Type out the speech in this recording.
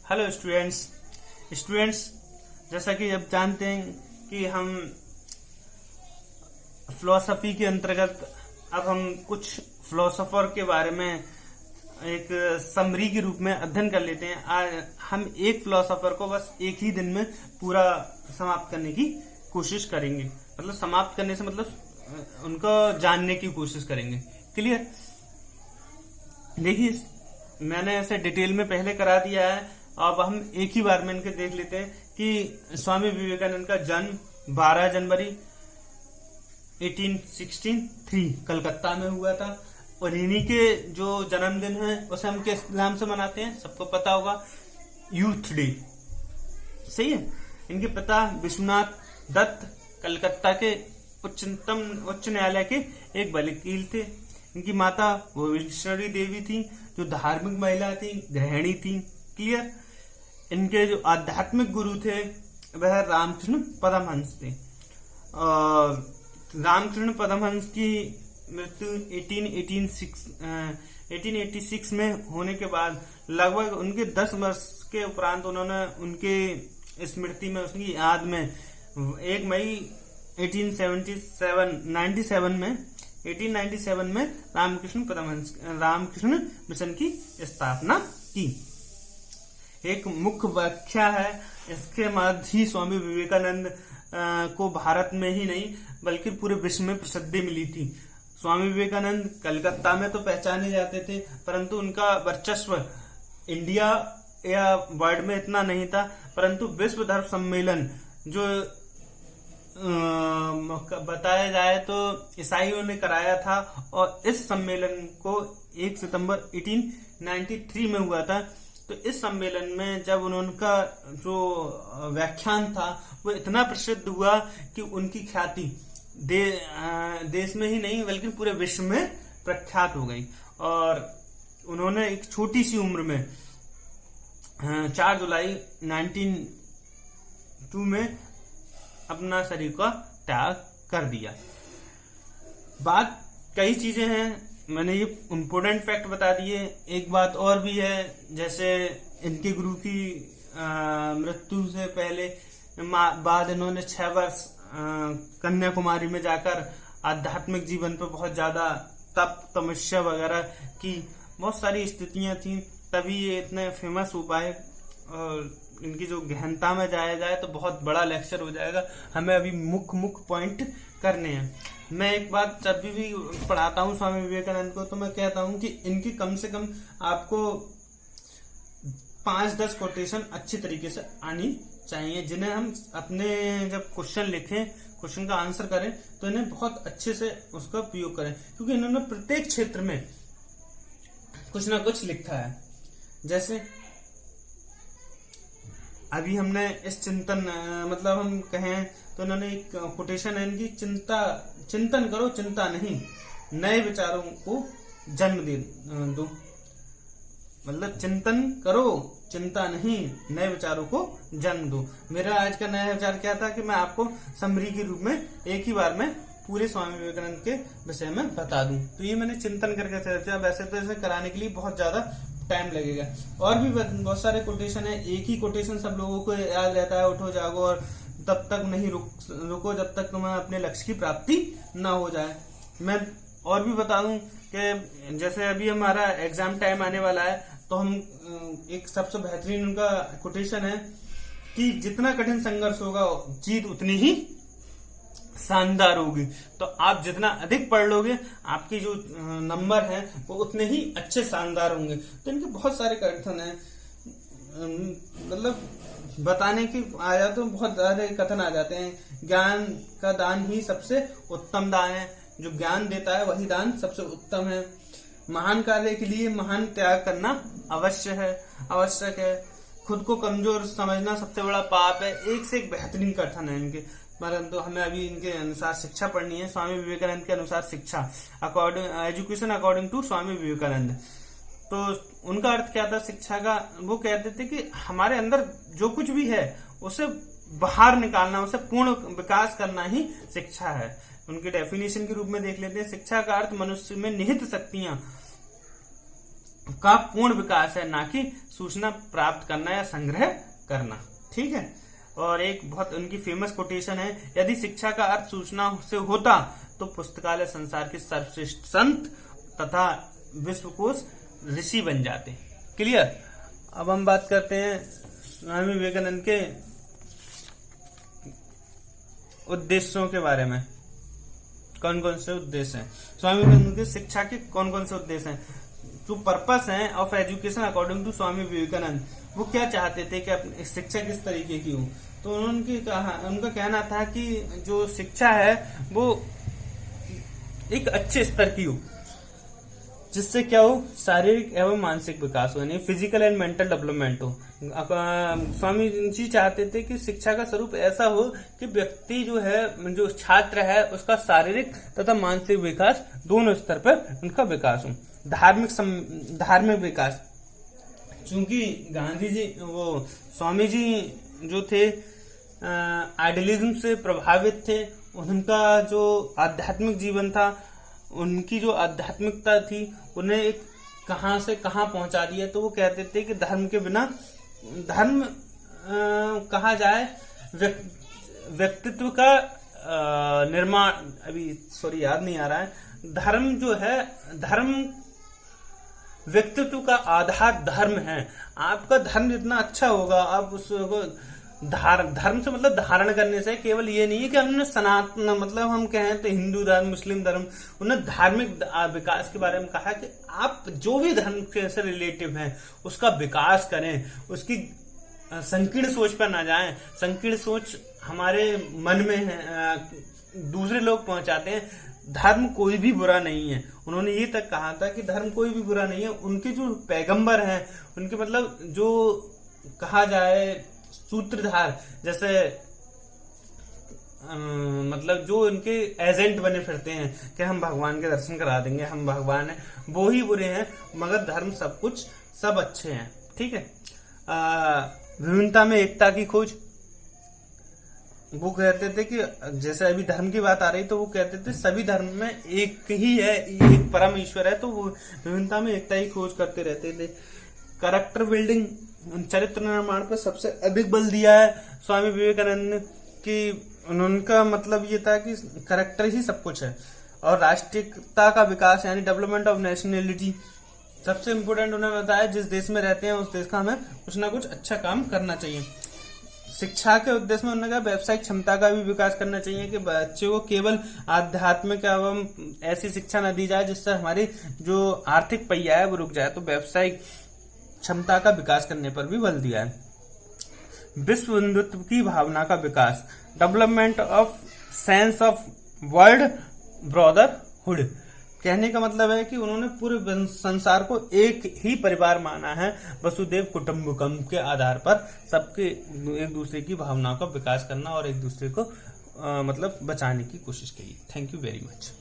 Hello students जैसा कि अब जानते हैं कि हम फिलोसफी के अंतर्गत अब हम कुछ फिलोसोफर के बारे में एक समरी के रूप में अध्ययन कर लेते हैं। आज हम एक फिलोसोफर को बस एक ही दिन में पूरा समाप्त करने की कोशिश करेंगे। मतलब समाप्त करने से मतलब उनको जानने की कोशिश करेंगे। क्लियर? देखिए, मैंने ऐसे डिटेल में पहले करा दिया है। अब हम एक ही बार में इनके देख लेते हैं कि स्वामी विवेकानंद का जन्म 12 जनवरी 1863 कलकत्ता में हुआ था। और इन्हीं के जो जन्मदिन है उसे हम किस नाम से मनाते हैं, सबको पता होगा, यूथ डे। सही है। इनके पिता विश्वनाथ दत्त कलकत्ता के उच्च न्यायालय के एक वकील थे। इनकी माता भुवनेश्वरी देवी थी, जो धार्मिक महिला थी, गृहिणी थी। क्लियर? इनके जो आध्यात्मिक गुरु थे वह रामकृष्ण परमहंस थे। और रामकृष्ण परमहंस की मृत्यु 1886 में होने के बाद लगभग उनके 10 वर्ष के उपरांत उन्होंने उनके स्मृति में, उसकी याद में 1 मई 1897 में रामकृष्ण मिशन की स्थापना की। एक मुख्य व्याख्या है, इसके मध्य ही स्वामी विवेकानंद को भारत में ही नहीं बल्कि पूरे विश्व में प्रसिद्धि मिली थी। स्वामी विवेकानंद कलकत्ता में तो पहचाने जाते थे, परंतु उनका वर्चस्व इंडिया या वर्ल्ड में इतना नहीं था। परंतु विश्व धर्म सम्मेलन जो बताया जाए तो ईसाइयों ने कराया था, और इस सम्मेलन को 1 सितंबर 1893 में हुआ था। तो इस सम्मेलन में जब उनका जो व्याख्यान था वो इतना प्रसिद्ध हुआ कि उनकी ख्याति देश में ही नहीं बल्कि पूरे विश्व में प्रख्यात हो गई। और उन्होंने एक छोटी सी उम्र में 4 जुलाई 1902 में अपना शरीर का त्याग कर दिया। बात कई चीजें हैं, मैंने ये इम्पोर्टेंट फैक्ट बता दिए। एक बात और भी है, जैसे इनके गुरु की मृत्यु से पहले बाद इन्होंने 6 वर्ष कन्याकुमारी में जाकर आध्यात्मिक जीवन पर बहुत ज्यादा तप तपस्या वगैरह की। बहुत सारी स्थितियां थी, तभी ये इतने फेमस हो पाए। और इनकी जो गहनता में जाया जाए तो बहुत बड़ा लेक्चर हो जाएगा। हमें अभी मुख्य पॉइंट करने हैं। मैं एक बात जब भी पढ़ाता हूँ स्वामी विवेकानंद को, तो मैं कहता हूँ कि इनकी कम से कम आपको 5-10 कोटेशन अच्छी तरीके से आनी चाहिए, जिन्हें हम अपने जब क्वेश्चन लिखें, क्वेश्चन का आंसर करें, तो इन्हें बहुत अच्छे से उसका उपयोग करें। क्योंकि इन्होंने प्रत्येक क्षेत्र में कुछ ना कुछ लिखा है। जैसे अभी हमने इस मतलब हम कहें तो इन्होंने एक कोटेशन है इनकी, चिंतन करो चिंता नहीं, नए विचारों को जन्म दो। मतलब चिंतन करो चिंता नहीं, नए विचारों को जन्म दो। मेरा आज का नया विचार क्या था कि मैं आपको समरी के रूप में एक ही बार में पूरे स्वामी विवेकानंद के विषय में बता दूं। तो ये मैंने चिंतन करके सोचा। वैसे तो इसे कराने के लिए बहुत ज्यादा टाइम लगेगा। और भी बहुत सारे कोटेशन है। एक ही कोटेशन सब लोगों को याद रहता है, उठो जागो और तब तक नहीं रुको जब तक तुम्हें अपने लक्ष्य की प्राप्ति ना हो जाए। मैं और भी बता दूं कि जैसे अभी हमारा एग्जाम टाइम आने वाला है, तो हम एक सबसे बेहतरीन उनका कोटेशन है कि जितना कठिन संघर्ष होगा जीत उतनी ही शानदार होगी। तो आप जितना अधिक पढ़ लोगे, आपके जो नंबर हैं वो उतने ही अच्छे शानदार होंगे। तो इनके बहुत सारे कथन हैं, मतलब बताने की आ जाते तो बहुत ज्यादा कथन आ जाते हैं। ज्ञान का दान ही सबसे उत्तम दान है, जो ज्ञान देता है वही दान सबसे उत्तम है। महान कार्य के लिए महान त्याग करना आवश्यक है। खुद को कमजोर समझना सबसे बड़ा पाप है। एक से एक बेहतरीन कथन है इनके। परंतु हमें अभी इनके अनुसार शिक्षा पढ़नी है। स्वामी विवेकानंद के अनुसार शिक्षा, education according to Swami Vivekananda. तो उनका अर्थ क्या था शिक्षा का? वो कहते थे कि हमारे अंदर जो कुछ भी है उसे बाहर निकालना, उसे पूर्ण विकास करना ही शिक्षा है। उनके डेफिनेशन के रूप में देख लेते हैं। शिक्षा का अर्थ मनुष्य में निहित शक्तियां का पूर्ण विकास है, ना कि सूचना प्राप्त करना या संग्रह करना। ठीक है। और एक बहुत उनकी फेमस कोटेशन है, यदि शिक्षा का अर्थ सूचना से होता तो पुस्तकालय संसार के सर्वश्रेष्ठ संत तथा विश्वकोश ऋषि बन जाते। क्लियर। अब हम बात करते हैं स्वामी विवेकानंद के उद्देश्यों के बारे में। कौन कौन से उद्देश्य हैं स्वामी विवेकानंद के शिक्षा के? कौन कौन से उद्देश्य हैं? जो पर्पस है of education according to Swami Vivekananda, वो क्या चाहते थे कि अपनी शिक्षा किस तरीके की हो? तो उनका कहना था कि जो शिक्षा है वो एक अच्छे स्तर की हो, जिससे क्या हो, शारीरिक एवं मानसिक विकास हो, यानी फिजिकल एंड मेंटल डेवलपमेंट हो। स्वामी जी चाहते थे कि शिक्षा का स्वरूप ऐसा हो कि व्यक्ति जो है, जो छात्र है, उसका शारीरिक तथा मानसिक विकास दोनों स्तर पर उनका विकास हो। धार्मिक विकास, चूंकि गांधी जी, वो स्वामी जी जो थे आइडियलिज्म से प्रभावित थे, उनका जो आध्यात्मिक जीवन था, उनकी जो आध्यात्मिकता थी, उन्हें एक कहां से कहां पहुंचा दिया। तो वो कहते थे कि धर्म के बिना, धर्म कहा जाए व्यक्तित्व का निर्माण, अभी सॉरी याद नहीं आ रहा है, धर्म जो है, धर्म व्यक्तित्व का आधार धर्म है। आपका धर्म जितना अच्छा होगा, आप उसको धर्म से मतलब धारण करने से, केवल ये नहीं है कि हमने सनातन, मतलब हम कहें तो हिंदू धर्म, मुस्लिम धर्म, उन्हें धार्मिक विकास के बारे में कहा कि आप जो भी धर्म से रिलेटिव हैं उसका विकास करें, उसकी संकीर्ण सोच पर ना जाएं। संकीर्ण सोच हमारे मन में है, दूसरे लोग पहुंचाते हैं। धर्म कोई भी बुरा नहीं है, उन्होंने ये तक कहा था कि धर्म कोई भी बुरा नहीं है। उनके जो पैगंबर हैं, उनके मतलब जो कहा जाए सूत्रधार, जैसे मतलब जो उनके एजेंट बने फिरते हैं कि हम भगवान के दर्शन करा देंगे, हम भगवान हैं, वो ही बुरे हैं, मगर धर्म सब कुछ, सब अच्छे हैं। ठीक है। विभिन्नता में एकता की खोज, वो कहते थे कि जैसे अभी धर्म की बात आ रही, तो वो कहते थे सभी धर्म में एक ही है, एक परम ईश्वर है, तो वो विभिन्नता में एकता की खोज करते रहते थे। कैरेक्टर बिल्डिंग, चरित्र निर्माण पर सबसे अधिक बल दिया है स्वामी विवेकानंद ने, कि उनका मतलब ये था कि कैरेक्टर ही सब कुछ है। और राष्ट्रीयता का विकास, यानी डेवलपमेंट ऑफ नेशनलिटी, सबसे इम्पोर्टेंट उन्होंने बताया, जिस देश में रहते हैं उस देश का हमें कुछ ना कुछ अच्छा काम करना चाहिए। शिक्षा के उद्देश्य में उन्होंने कहा व्यावसायिक क्षमता का भी विकास करना चाहिए, कि बच्चों को केवल आध्यात्मिक एवं ऐसी शिक्षा न दी जाए जिससे हमारी जो आर्थिक पहिया है वो रुक जाए। तो व्यावसायिक क्षमता का विकास करने पर भी बल दिया है। विश्व बंधुत्व की भावना का विकास, development of sense of world brotherhood, कहने का मतलब है कि उन्होंने पूरे संसार को एक ही परिवार माना है, वसुदेव कुटुंबकम के आधार पर सबके एक दूसरे की भावनाओं का विकास करना और एक दूसरे को मतलब बचाने की कोशिश की। Thank you very much.